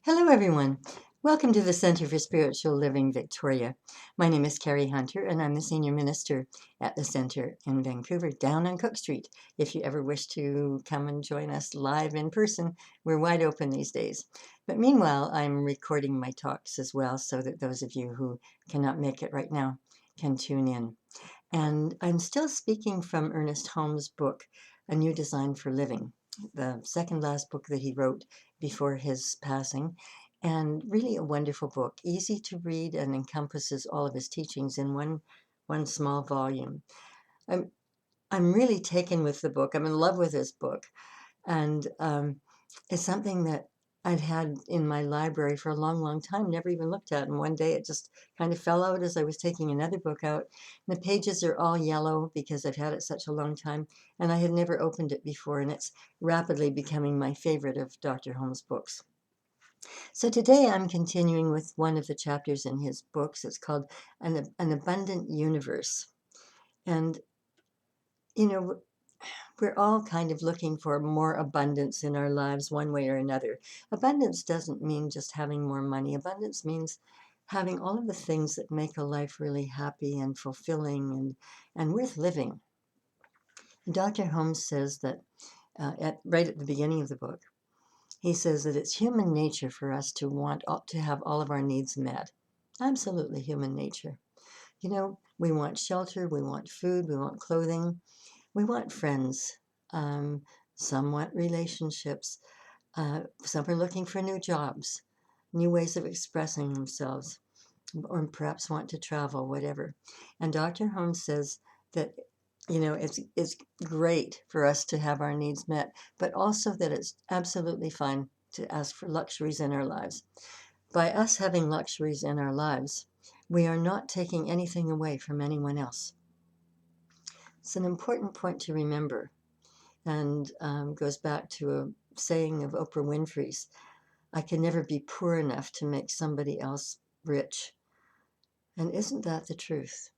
Hello, everyone. Welcome to the Center for Spiritual Living, Victoria. My name is Carrie Hunter, and I'm the Senior Minister at the Center in Vancouver, down on Cook Street. If you ever wish to come and join us live in person, we're wide open these days. But meanwhile, I'm recording my talks as well so that those of you who cannot make it right now can tune in. And I'm still speaking from Ernest Holmes' book, A New Design for Living, the second last book that he wrote before his passing. And really a wonderful book, easy to read and encompasses all of his teachings in one small volume. I'm, I'm really taken with the book. I'm in love with this book. And it's something that I'd had in my library for a long, long time, never even looked at. And one day it just kind of fell out as I was taking another book out. And the pages are all yellow because I've had it such a long time. And I had never opened it before. And it's rapidly becoming my favorite of Dr. Holmes' books. So today I'm continuing with one of the chapters in his books. It's called An Abundant Universe. And, you know, we're all kind of looking for more abundance in our lives one way or another. Abundance doesn't mean just having more money. Abundance means having all of the things that make a life really happy and fulfilling and worth living. Dr. Holmes says that right at the beginning of the book, he says that it's human nature for us to want to have all of our needs met. Absolutely human nature. You know, we want shelter, we want food, we want clothing, we want friends. Um, some want relationships. Some are looking for new jobs, new ways of expressing themselves, or perhaps want to travel, whatever. And Dr. Holmes says that, it's great for us to have our needs met, but also that it's absolutely fine to ask for luxuries in our lives. By us having luxuries in our lives, we are not taking anything away from anyone else. It's an important point to remember, and goes back to a saying of Oprah Winfrey's, I can never be poor enough to make somebody else rich. And isn't that the truth?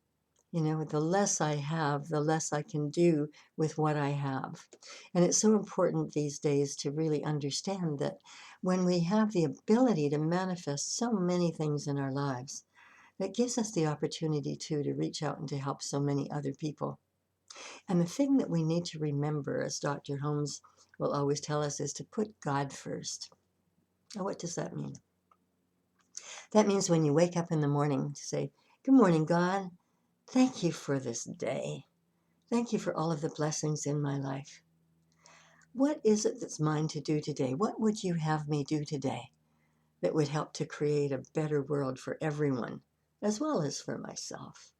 You know, the less I have, the less I can do with what I have. And it's so important these days to really understand that when we have the ability to manifest so many things in our lives, that gives us the opportunity to reach out and to help so many other people. And the thing that we need to remember, as Dr. Holmes will always tell us, is to put God first. Now, what does that mean? That means when you wake up in the morning to say, Good morning, God. Thank you for this day. Thank you for all of the blessings in my life. What is it that's mine to do today? What would you have me do today that would help to create a better world for everyone, as well as for myself?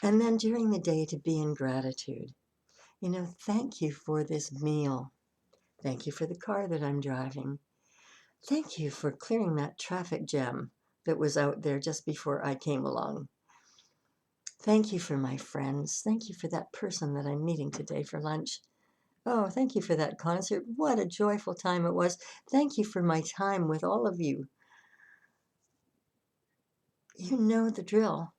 And then during the day to be in gratitude. You know, thank you for this meal. Thank you for the car that I'm driving. Thank you for clearing that traffic jam that was out there just before I came along. Thank you for my friends. Thank you for that person that I'm meeting today for lunch. Oh, thank you for that concert. What a joyful time it was. Thank you for my time with all of you. You know the drill.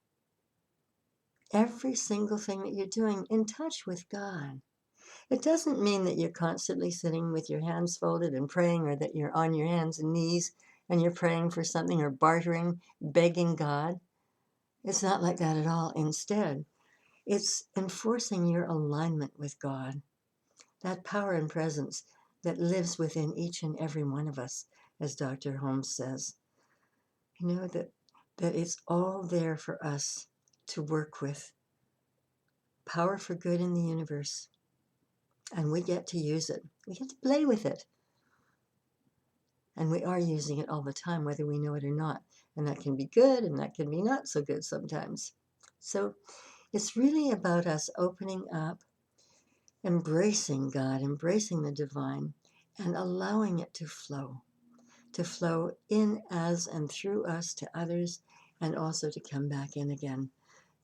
Every single thing that you're doing, in touch with God. It doesn't mean that you're constantly sitting with your hands folded and praying, or that you're on your hands and knees and you're praying for something or bartering, begging God. It's not like that at all. Instead, it's enforcing your alignment with God, that power and presence that lives within each and every one of us, as Dr. Holmes says. You know, that it's all there for us to work with. Power for good in the universe. And we get to use it. We get to play with it. And we are using it all the time, whether we know it or not. And that can be good and that can be not so good sometimes. So it's really about us opening up, embracing God, embracing the divine, and allowing it to flow in, as, and through us to others, and also to come back in again.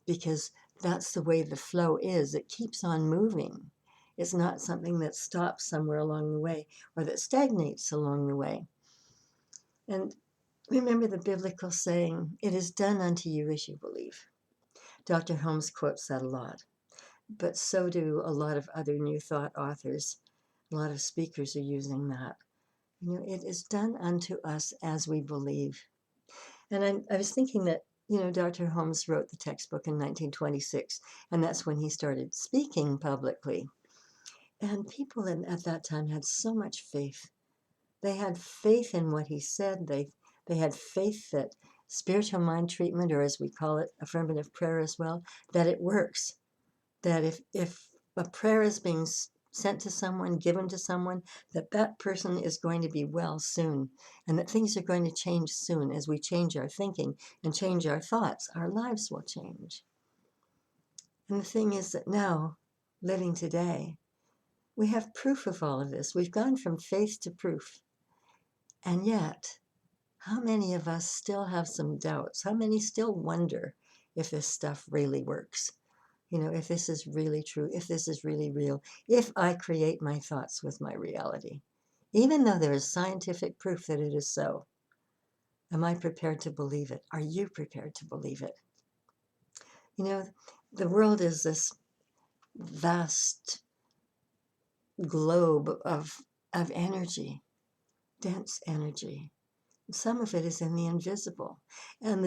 Because that's the way the flow is. It keeps on moving. It's not something that stops somewhere along the way or that stagnates along the way. And remember the biblical saying, it is done unto you as you believe. Dr. Holmes quotes that a lot, but so do a lot of other New Thought authors. A lot of speakers are using that. It is done unto us as we believe. And I was thinking that, Dr. Holmes wrote the textbook in 1926, and that's when he started speaking publicly. And people at that time had so much faith. They had faith in what he said. They had faith that spiritual mind treatment, or as we call it, affirmative prayer as well, that it works. That if a prayer is being sent to someone, given to someone, that person is going to be well soon, and that things are going to change soon. As we change our thinking and change our thoughts, our lives will change. And the thing is that now, living today, we have proof of all of this. We've gone from faith to proof. And yet, how many of us still have some doubts? How many still wonder if this stuff really works? If this is really true, if this is really real, if I create my thoughts with my reality, even though there is scientific proof that it is so, am I prepared to believe it? Are you prepared to believe it? The world is this vast globe of energy, dense energy. Some of it is in the invisible. And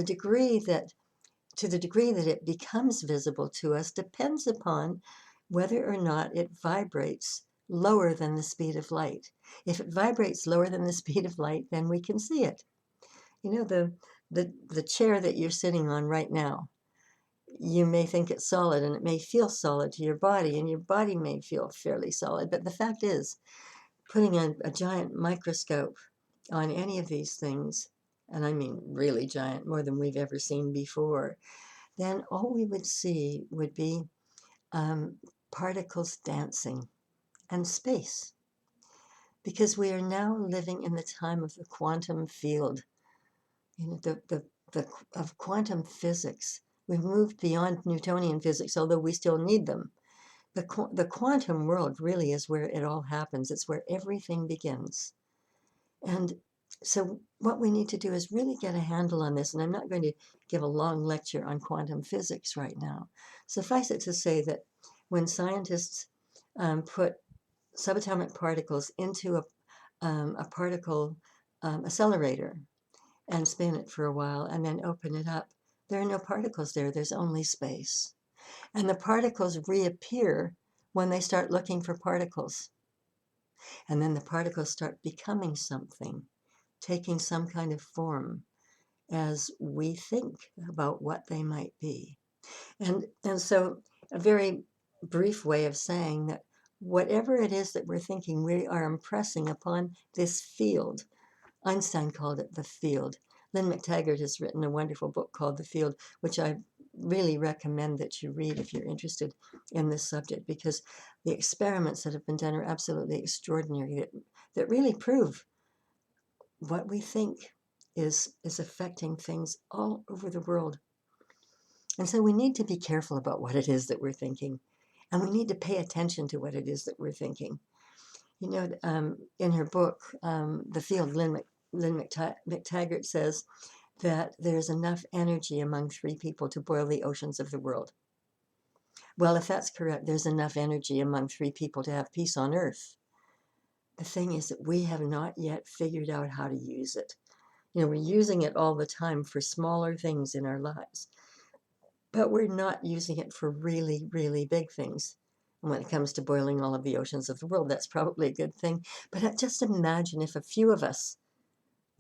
to the degree that it becomes visible to us depends upon whether or not it vibrates lower than the speed of light. If it vibrates lower than the speed of light, then we can see it. The chair that you're sitting on right now, you may think it's solid and it may feel solid to your body, and your body may feel fairly solid. But the fact is, putting a giant microscope on any of these things, and I mean really giant, more than we've ever seen before, then all we would see would be particles dancing and space. Because we are now living in the time of the quantum field, of quantum physics. We've moved beyond Newtonian physics, although we still need them. The quantum world really is where it all happens. It's where everything begins. And so what we need to do is really get a handle on this. And I'm not going to give a long lecture on quantum physics right now. Suffice it to say that when scientists put subatomic particles into a particle accelerator and spin it for a while and then open it up, there are no particles there. There's only space. And the particles reappear when they start looking for particles. And then the particles start becoming something, taking some kind of form as we think about what they might be. And so a very brief way of saying that whatever it is that we're thinking, we are impressing upon this field. Einstein called it the field. Lynn McTaggart has written a wonderful book called The Field, which I really recommend that you read if you're interested in this subject, because the experiments that have been done are absolutely extraordinary, that really prove what we think is affecting things all over the world. And so we need to be careful about what it is that we're thinking, and we need to pay attention to what it is that we're thinking. In her book, The Field, Lynn McTaggart says that there's enough energy among 3 people to boil the oceans of the world. Well, if that's correct, there's enough energy among 3 people to have peace on earth. The thing is that we have not yet figured out how to use it. We're using it all the time for smaller things in our lives, but we're not using it for really, really big things. And when it comes to boiling all of the oceans of the world, that's probably a good thing. But just imagine if a few of us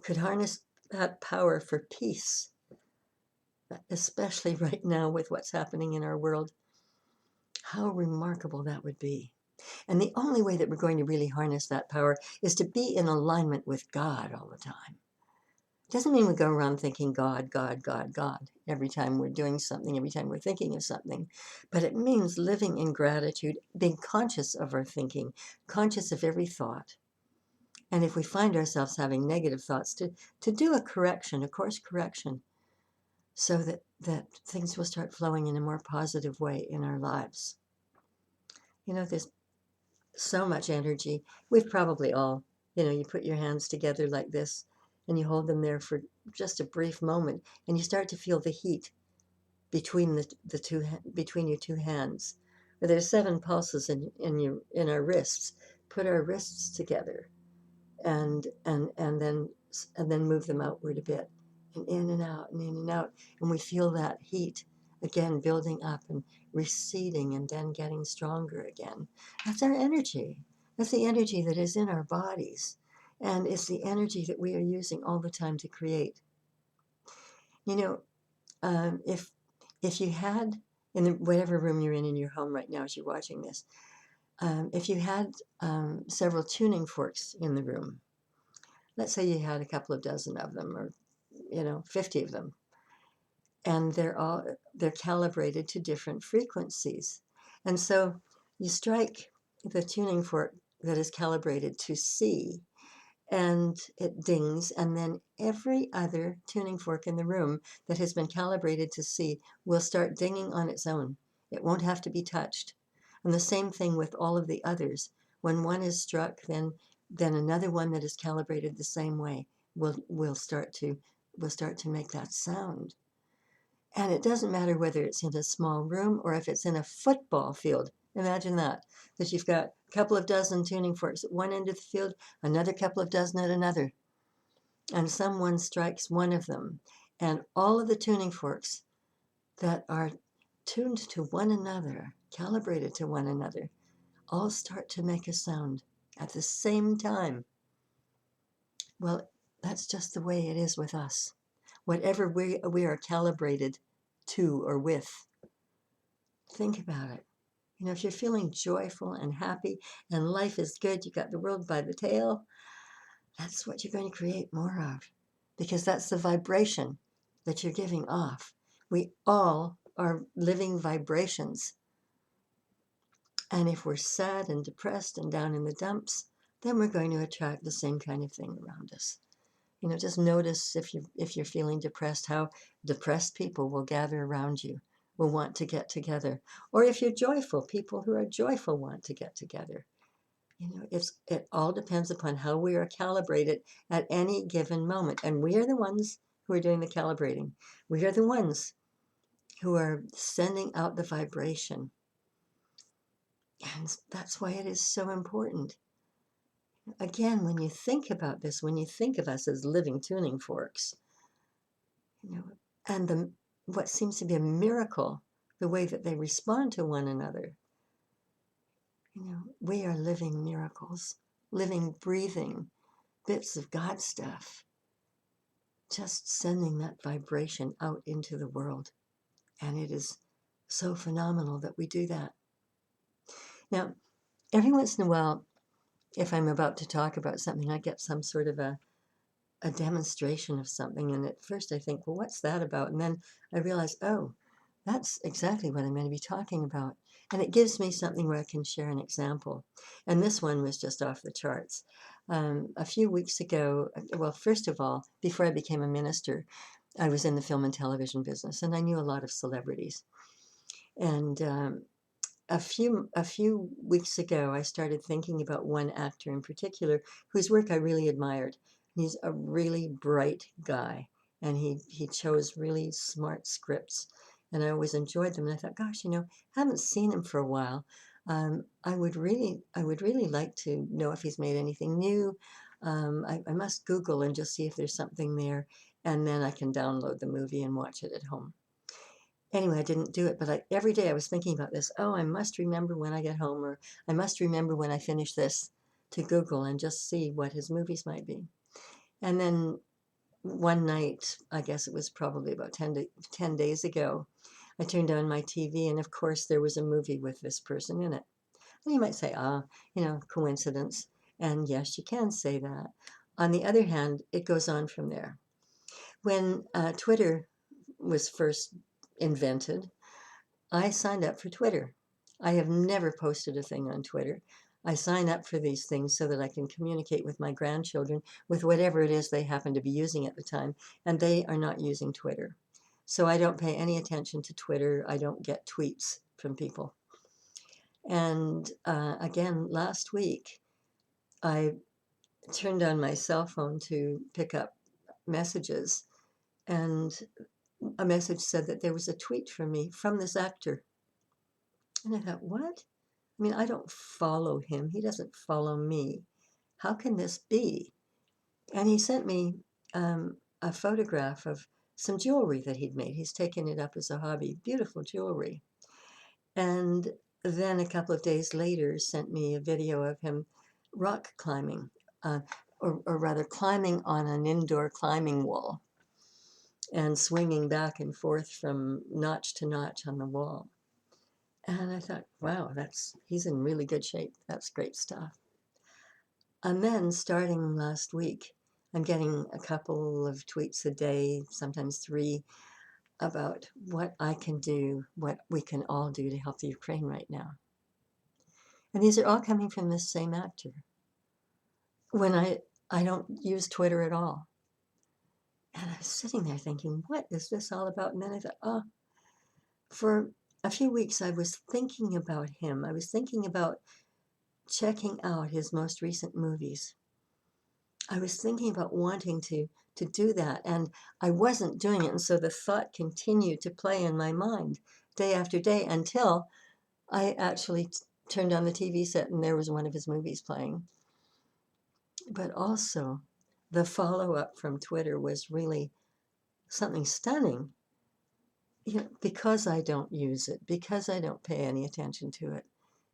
could harness that power for peace, especially right now with what's happening in our world. How remarkable that would be. And the only way that we're going to really harness that power is to be in alignment with God all the time. It doesn't mean we go around thinking God, God, God, God every time we're doing something, every time we're thinking of something. But it means living in gratitude, being conscious of our thinking, conscious of every thought. And if we find ourselves having negative thoughts, to do a correction, a course correction, so that things will start flowing in a more positive way in our lives. There's so much energy. We've probably all, you put your hands together like this and you hold them there for just a brief moment and you start to feel the heat between between your 2 hands. There's 7 pulses in our wrists. Put our wrists together and then move them outward a bit, and in and out and in and out, and we feel that heat again building up and receding and then getting stronger again. That's our energy. That's the energy that is in our bodies, and it's the energy that we are using all the time to create. You know, if you had, in whatever room you're in your home right now as you're watching this, if you had several tuning forks in the room, let's say you had a couple of dozen of them, or 50 of them, and they're calibrated to different frequencies, and so you strike the tuning fork that is calibrated to C, and it dings, and then every other tuning fork in the room that has been calibrated to C will start dinging on its own. It won't have to be touched. And the same thing with all of the others. When one is struck, then another one that is calibrated the same way will start to make that sound. And it doesn't matter whether it's in a small room or if it's in a football field. Imagine that you've got a couple of dozen tuning forks at one end of the field, another couple of dozen at another, and someone strikes one of them, and all of the tuning forks that are tuned to one another, calibrated to one another, all start to make a sound at the same time. Well, that's just the way it is with us. Whatever we are calibrated to or with, think about it. If you're feeling joyful and happy and life is good, you got the world by the tail, that's what you're going to create more of, because that's the vibration that you're giving off. We all are living vibrations. And if we're sad and depressed and down in the dumps, then we're going to attract the same kind of thing around us. Just notice if you're feeling depressed, how depressed people will gather around you, will want to get together. Or if you're joyful, people who are joyful want to get together. It all depends upon how we are calibrated at any given moment. And we are the ones who are doing the calibrating. We are the ones who are sending out the vibration. And that's why it is so important. Again, when you think about this, when you think of us as living tuning forks, and what seems to be a miracle, the way that they respond to one another, we are living miracles, living, breathing bits of God stuff, just sending that vibration out into the world. And it is so phenomenal that we do that. Now, every once in a while, if I'm about to talk about something, I get some sort of a demonstration of something. And at first I think, well, what's that about? And then I realize, oh, that's exactly what I'm going to be talking about. And it gives me something where I can share an example. And this one was just off the charts. A few weeks ago, well, first of all, before I became a minister, I was in the film and television business, and I knew a lot of celebrities. And a few weeks ago, I started thinking about one actor in particular whose work I really admired. He's a really bright guy, and he chose really smart scripts, and I always enjoyed them. And I thought, gosh, haven't seen him for a while. I would really like to know if he's made anything new. I must Google and just see if there's something there, and then I can download the movie and watch it at home. Anyway, I didn't do it, but every day I was thinking about this. Oh, I must remember when I get home, or I must remember when I finish this, to Google and just see what his movies might be. And then one night, I guess it was probably about 10 days ago, I turned on my TV, and of course there was a movie with this person in it. And you might say, coincidence. And yes, you can say that. On the other hand, it goes on from there. When Twitter was first invented, I signed up for Twitter. I have never posted a thing on Twitter. I sign up for these things so that I can communicate with my grandchildren with whatever it is they happen to be using at the time, and they are not using Twitter. So I don't pay any attention to Twitter. I don't get tweets from people. And again, last week, I turned on my cell phone to pick up messages, and a message said that there was a tweet from me from this actor. And I thought, what? I mean, I don't follow him. He doesn't follow me. how can this be? And he sent me a photograph of some jewelry that he'd made. He's taken it up as a hobby, beautiful jewelry. And then a couple of days later sent me a video of him rock climbing, uh, or rather climbing on an indoor climbing wall and swinging back and forth from notch to notch on the wall. And I thought, wow, he's in really good shape. That's great stuff. And then starting last week, I'm getting a couple of tweets a day, sometimes 3, about what I can do, what we can all do to help the Ukraine right now. And these are all coming from this same actor. When I don't use Twitter at all. And I was sitting there thinking, what is this all about? And then I thought, for a few weeks I was thinking about him. I was thinking about checking out his most recent movies. I was thinking about wanting to do that, and I wasn't doing it. And so the thought continued to play in my mind day after day until I actually turned on the TV set and there was one of his movies playing. But also, the follow-up from Twitter was really something stunning. Because I don't use it, because I don't pay any attention to it.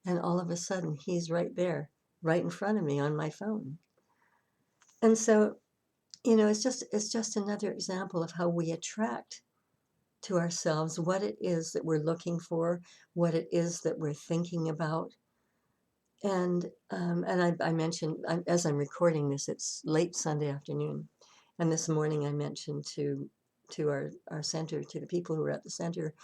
And all of a sudden, he's right there, right in front of me on my phone. And so, it's just another example of how we attract to ourselves what it is that we're looking for, what it is that we're thinking about. And I mentioned, as I'm recording this, it's late Sunday afternoon. And this morning I mentioned to our center, to the people who were at the center,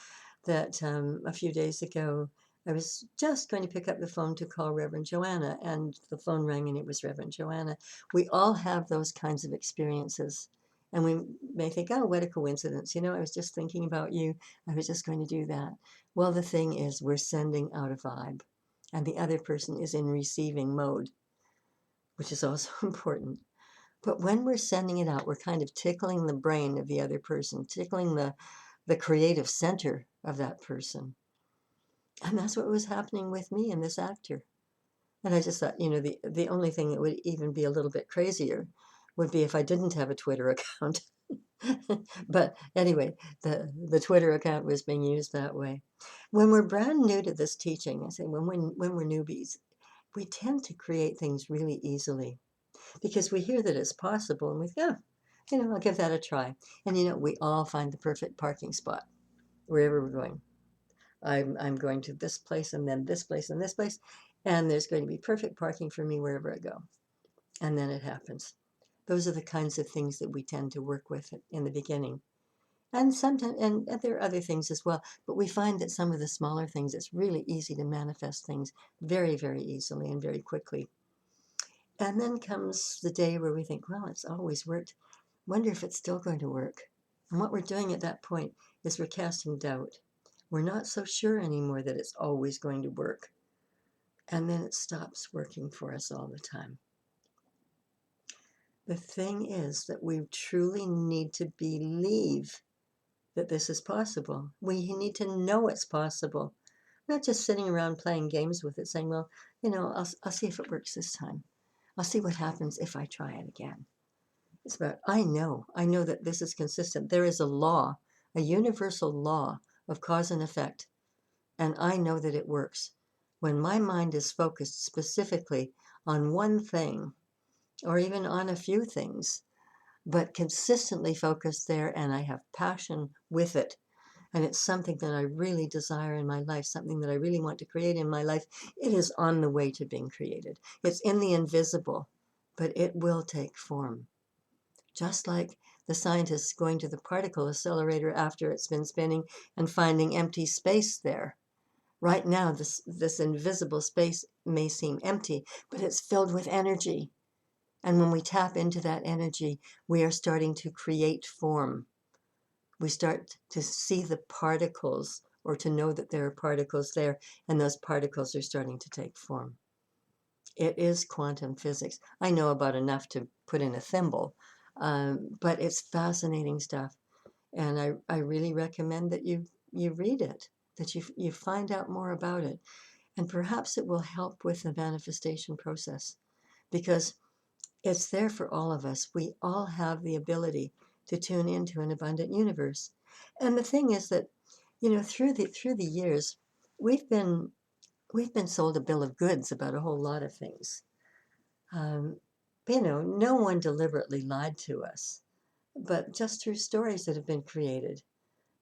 that a few days ago, I was just going to pick up the phone to call Reverend Joanna, and the phone rang and it was Reverend Joanna. We all have those kinds of experiences. And we may think, oh, what a coincidence. I was just thinking about you. I was just going to do that. Well, the thing is, we're sending out a vibe, and the other person is in receiving mode, which is also important. But when we're sending it out, we're kind of tickling the brain of the other person, tickling the creative center of that person. And that's what was happening with me and this actor. And I just thought, the only thing that would even be a little bit crazier would be if I didn't have a Twitter account. But anyway, the Twitter account was being used that way. When we're brand new to this teaching, I say when we're newbies, we tend to create things really easily because we hear that it's possible and we think, I'll give that a try. And we all find the perfect parking spot wherever we're going. I'm going to this place and then this place and this place, and there's going to be perfect parking for me wherever I go. And then it happens. Those are the kinds of things that we tend to work with in the beginning. And sometimes, and there are other things as well, but we find that some of the smaller things, it's really easy to manifest things very, very easily and very quickly. And then comes the day where we think, well, it's always worked. Wonder if it's still going to work. And what we're doing at that point is we're casting doubt. We're not so sure anymore that it's always going to work. And then it stops working for us all the time. The thing is that we truly need to believe that this is possible. We need to know it's possible. Not just sitting around playing games with it, saying, well, I'll see if it works this time. I'll see what happens if I try it again. It's about, I know that this is consistent. There is a law, a universal law of cause and effect, and I know that it works. When my mind is focused specifically on one thing, or even on a few things, but consistently focused there, and I have passion with it, and it's something that I really desire in my life, something that I really want to create in my life, it is on the way to being created. It's in the invisible, but it will take form. Just like the scientists going to the particle accelerator after it's been spinning and finding empty space there. Right now, this invisible space may seem empty, but it's filled with energy. And when we tap into that energy, we are starting to create form. We start to see the particles, or to know that there are particles there, and those particles are starting to take form. It is quantum physics. I know about enough to put in a thimble, but it's fascinating stuff. And I really recommend that you read it, that you find out more about it. And perhaps it will help with the manifestation process. Because It's there for all of us. We all have the ability to tune into an abundant universe. And the thing is that, through the years, we've been we've been sold a bill of goods about a whole lot of things. Um, no one deliberately lied to us, but just through stories that have been created.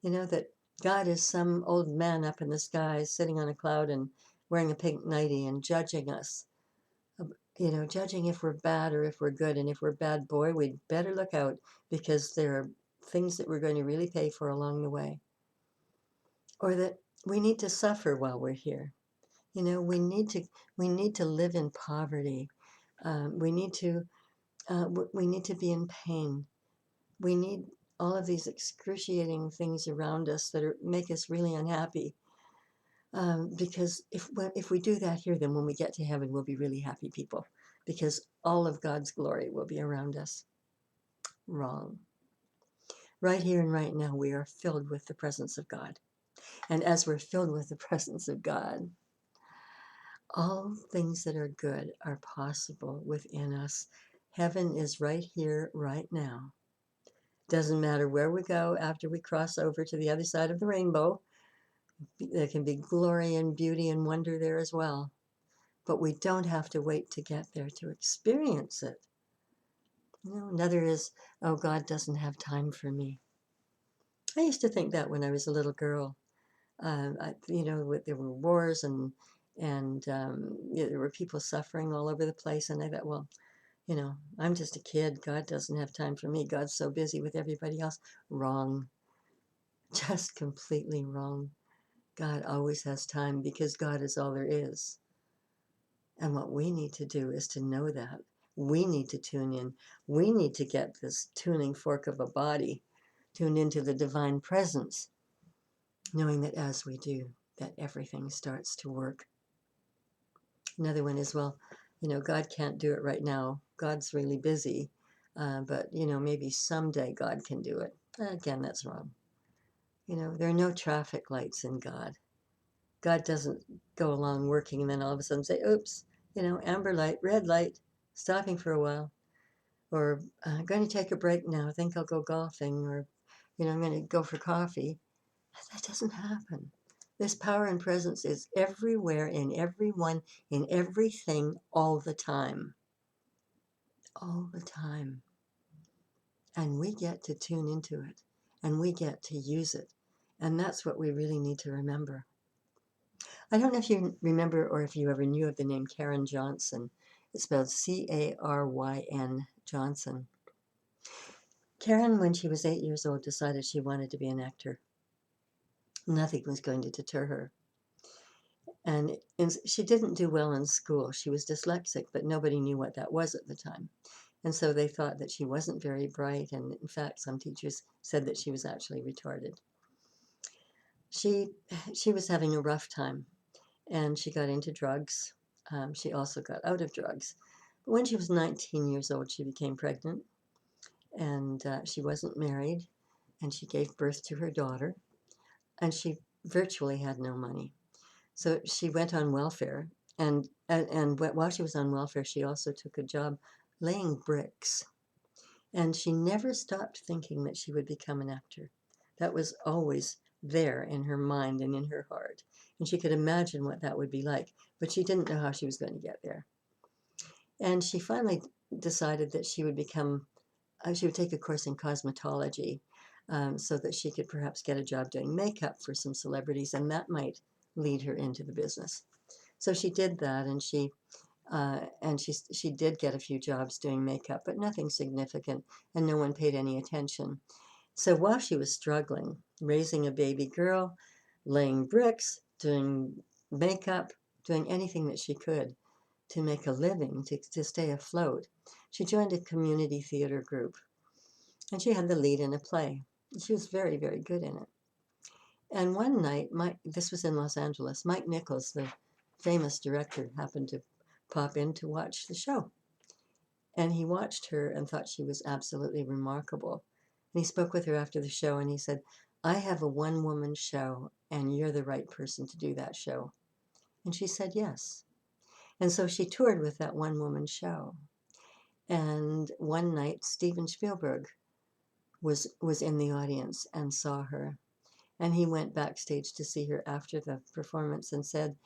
That God is some old man up in the sky sitting on a cloud and wearing a pink nightie and judging us. Judging if we're bad or if we're good. And if we're bad, boy, we'd better look out, because there are things that we're going to really pay for along the way. Or that we need to suffer while we're here. We need to live in poverty. We need to be in pain. We need all of these excruciating things around us that make us really unhappy. Because if we do that here, then when we get to heaven, we'll be really happy people, because all of God's glory will be around us. Wrong. Right here and right now, we are filled with the presence of God. And as we're filled with the presence of God, all things that are good are possible within us. Heaven is right here, right now. Doesn't matter where we go after we cross over to the other side of the rainbow. There can be glory and beauty and wonder there as well. But we don't have to wait to get there to experience it. Another is, oh, God doesn't have time for me. I used to think that when I was a little girl. There were wars and there were people suffering all over the place. And I thought, well, I'm just a kid. God doesn't have time for me. God's so busy with everybody else. Wrong. Just completely wrong. God always has time, because God is all there is. And what we need to do is to know that. We need to tune in. We need to get this tuning fork of a body tuned into the divine presence, knowing that as we do, that everything starts to work. Another one is, well, God can't do it right now. God's really busy. But maybe someday God can do it. Again, that's wrong. There are no traffic lights in God. God doesn't go along working and then all of a sudden say, oops, amber light, red light, stopping for a while. Or I'm going to take a break now. I think I'll go golfing. Or, I'm going to go for coffee. That doesn't happen. This power and presence is everywhere, in everyone, in everything, all the time. All the time. And we get to tune into it. And we get to use it. And that's what we really need to remember. I don't know if you remember or if you ever knew of the name Karen Johnson. It's spelled Caryn Johnson. Karen, when she was 8 years old, decided she wanted to be an actor. Nothing was going to deter her. And she didn't do well in school. She was dyslexic, but nobody knew what that was at the time. And so they thought that she wasn't very bright. And in fact, some teachers said that she was actually retarded. She was having a rough time, and she got into drugs. She also got out of drugs. But when she was 19 years old, she became pregnant, and she wasn't married, and she gave birth to her daughter, and she virtually had no money. So she went on welfare, and while she was on welfare, she also took a job laying bricks. And she never stopped thinking that she would become an actor. That was always there in her mind and in her heart. And she could imagine what that would be like, but she didn't know how she was going to get there. And she finally decided that she would take a course in cosmetology, so that she could perhaps get a job doing makeup for some celebrities, and that might lead her into the business. So she did that, and she did get a few jobs doing makeup, but nothing significant, and no one paid any attention. So while she was struggling, raising a baby girl, laying bricks, doing makeup, doing anything that she could to make a living, to stay afloat, she joined a community theater group, and she had the lead in a play. She was very, very good in it. And one night, this was in Los Angeles, Mike Nichols, the famous director, happened to pop in to watch the show. And he watched her and thought she was absolutely remarkable. And he spoke with her after the show, and he said, I have a one-woman show, and you're the right person to do that show. And she said yes. And so she toured with that one-woman show. And one night, Steven Spielberg was in the audience and saw her. And he went backstage to see her after the performance and said,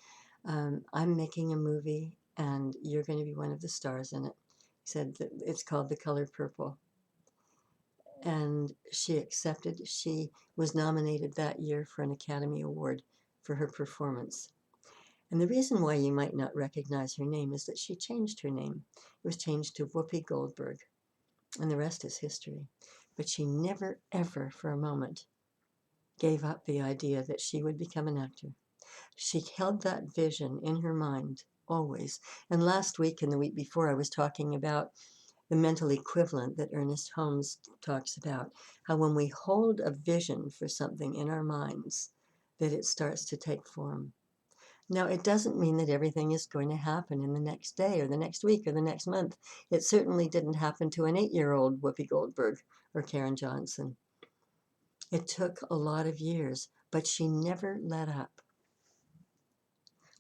I'm making a movie and you're going to be one of the stars in it. He said that it's called The Color Purple. And she accepted. She was nominated that year for an Academy Award for her performance. And the reason why you might not recognize her name is that she changed her name. It was changed to Whoopi Goldberg, and the rest is history. But she never, ever for a moment gave up the idea that she would become an actor. She held that vision in her mind always. And last week and the week before, I was talking about the mental equivalent that Ernest Holmes talks about, how when we hold a vision for something in our minds, that it starts to take form. Now, it doesn't mean that everything is going to happen in the next day or the next week or the next month. It certainly didn't happen to an 8-year-old Whoopi Goldberg or Karen Johnson. It took a lot of years, but she never let up.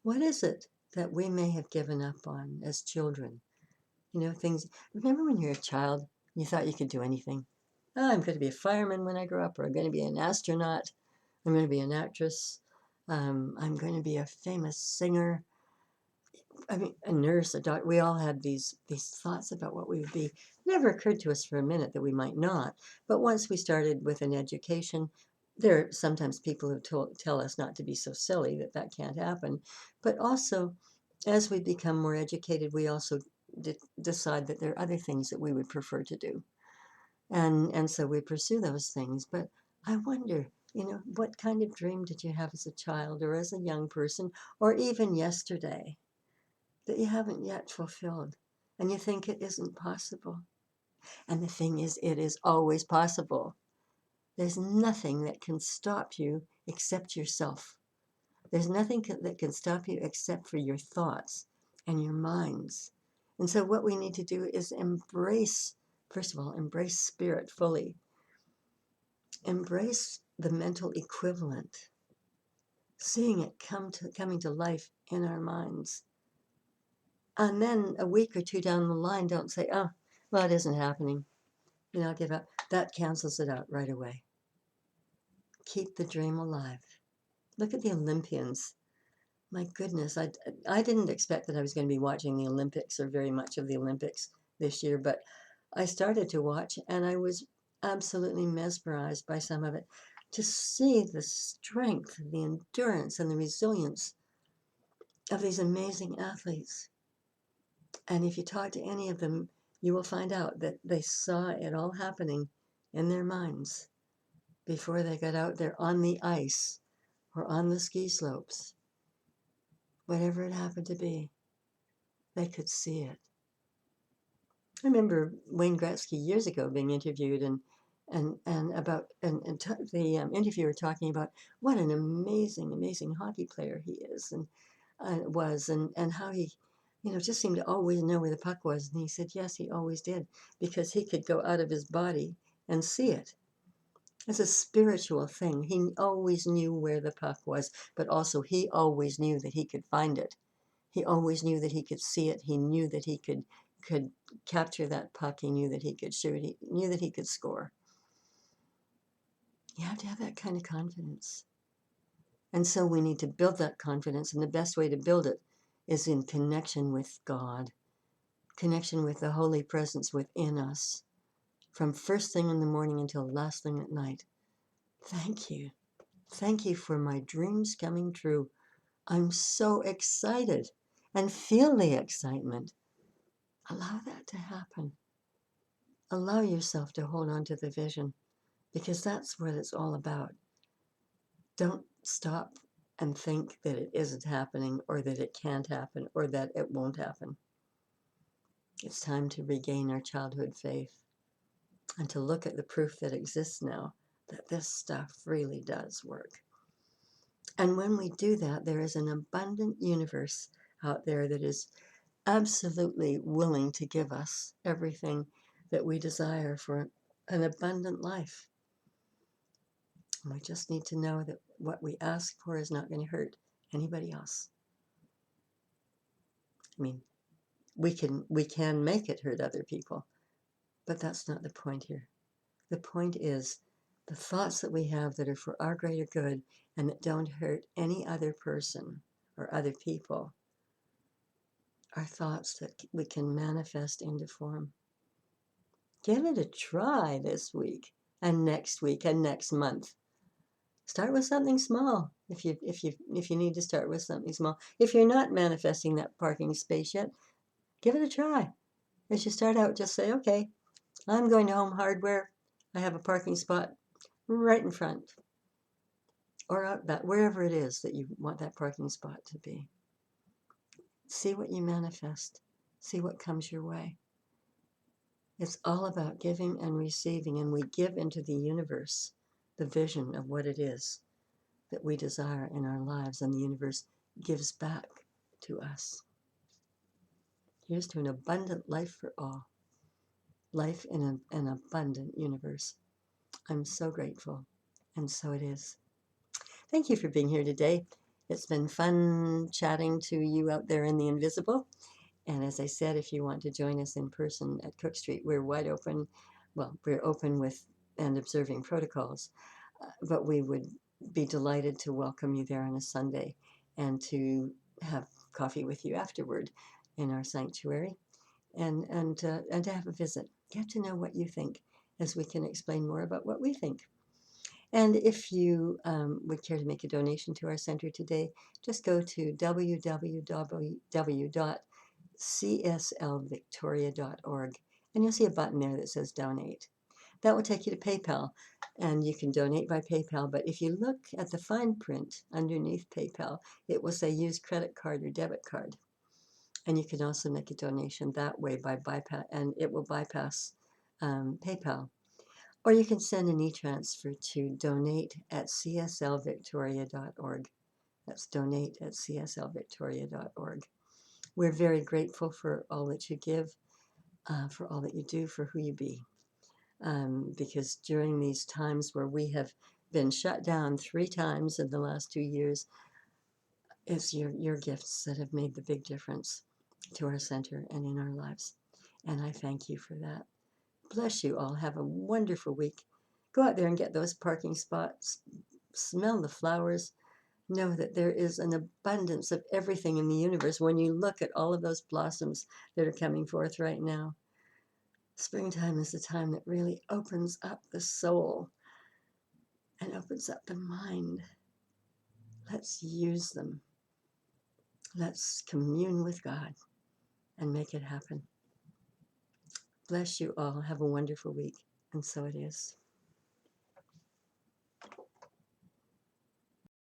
What is it that we may have given up on as children? You know, things. Remember when you're a child, you thought you could do anything? Oh, I'm going to be a fireman when I grow up, or I'm going to be an astronaut. I'm going to be an actress. I'm going to be a famous singer. I mean, a nurse, a doctor. We all had these thoughts about what we would be. It never occurred to us for a minute that we might not. But once we started with an education, there are sometimes people who tell us not to be so silly, that that can't happen. But also, as we become more educated, we also decide that there are other things that we would prefer to do. And so we pursue those things. But I wonder, you know, what kind of dream did you have as a child or as a young person or even yesterday that you haven't yet fulfilled and you think it isn't possible? And the thing is, it is always possible. There's nothing that can stop you except yourself. There's nothing that can stop you except for your thoughts and your minds. And so what we need to do is embrace, first of all, embrace spirit fully. Embrace the mental equivalent, seeing it coming to life in our minds. And then a week or two down the line, don't say, oh, well, it isn't happening. You know, I'll give up. That cancels it out right away. Keep the dream alive. Look at the Olympians. My goodness, I didn't expect that I was going to be watching the Olympics or very much of the Olympics this year, but I started to watch and I was absolutely mesmerized by some of it. To see the strength, the endurance, and the resilience of these amazing athletes. And if you talk to any of them, you will find out that they saw it all happening in their minds before they got out there on the ice or on the ski slopes. Whatever it happened to be, they could see it. I remember Wayne Gretzky years ago being interviewed and the interviewer talking about what an amazing hockey player he is and and how he, you know, just seemed to always know where the puck was. And he said, yes, he always did, because he could go out of his body and see it. It's a spiritual thing. He always knew where the puck was, but also he always knew that he could find it. He always knew that he could see it. He knew that he could capture that puck. He knew that he could shoot. He knew that he could score. You have to have that kind of confidence. And so we need to build that confidence. And the best way to build it is in connection with God, connection with the Holy Presence within us, from first thing in the morning until last thing at night. Thank you. Thank you for my dreams coming true. I'm so excited and feel the excitement. Allow that to happen. Allow yourself to hold on to the vision, because that's what it's all about. Don't stop and think that it isn't happening or that it can't happen or that it won't happen. It's time to regain our childhood faith and to look at the proof that exists now that this stuff really does work. And when we do that, there is an abundant universe out there that is absolutely willing to give us everything that we desire for an abundant life. And we just need to know that what we ask for is not going to hurt anybody else. I mean, we can make it hurt other people, but that's not the point here. The point is the thoughts that we have that are for our greater good and that don't hurt any other person or other people are thoughts that we can manifest into form. Give it a try this week and next week and next month. Start with something small if you need to start with something small. If you're not manifesting that parking space yet, give it a try. As you start out, just say, okay, I'm going to Home Hardware. I have a parking spot right in front or out back, wherever it is that you want that parking spot to be. See what you manifest. See what comes your way. It's all about giving and receiving, and we give into the universe the vision of what it is that we desire in our lives, and the universe gives back to us. Here's to an abundant life for all. Life in an abundant universe. I'm so grateful, and so it is. Thank you for being here today. It's been fun chatting to you out there in the invisible. And as I said, if you want to join us in person at Cook Street, we're wide open. Well, we're open with and observing protocols, but we would be delighted to welcome you there on a Sunday and to have coffee with you afterward in our sanctuary and to have a visit. Get to know what you think as we can explain more about what we think. And if you would care to make a donation to our center today, just go to www.cslvictoria.org and you'll see a button there that says donate. That will take you to PayPal and you can donate by PayPal. But if you look at the fine print underneath PayPal, it will say use credit card or debit card. And you can also make a donation that way by bypass, and it will bypass PayPal. Or you can send an e-transfer to donate@cslvictoria.org. That's donate@cslvictoria.org. We're very grateful for all that you give, for all that you do, for who you be. Because during these times where we have been shut down 3 times in the last 2 years, it's your gifts that have made the big difference to our center and in our lives. And I thank you for that. Bless you all. Have a wonderful week. Go out there and get those parking spots. Smell the flowers. Know that there is an abundance of everything in the universe when you look at all of those blossoms that are coming forth right now. Springtime is the time that really opens up the soul and opens up the mind. Let's use them. Let's commune with God and make it happen. Bless you all. Have a wonderful week. And so it is.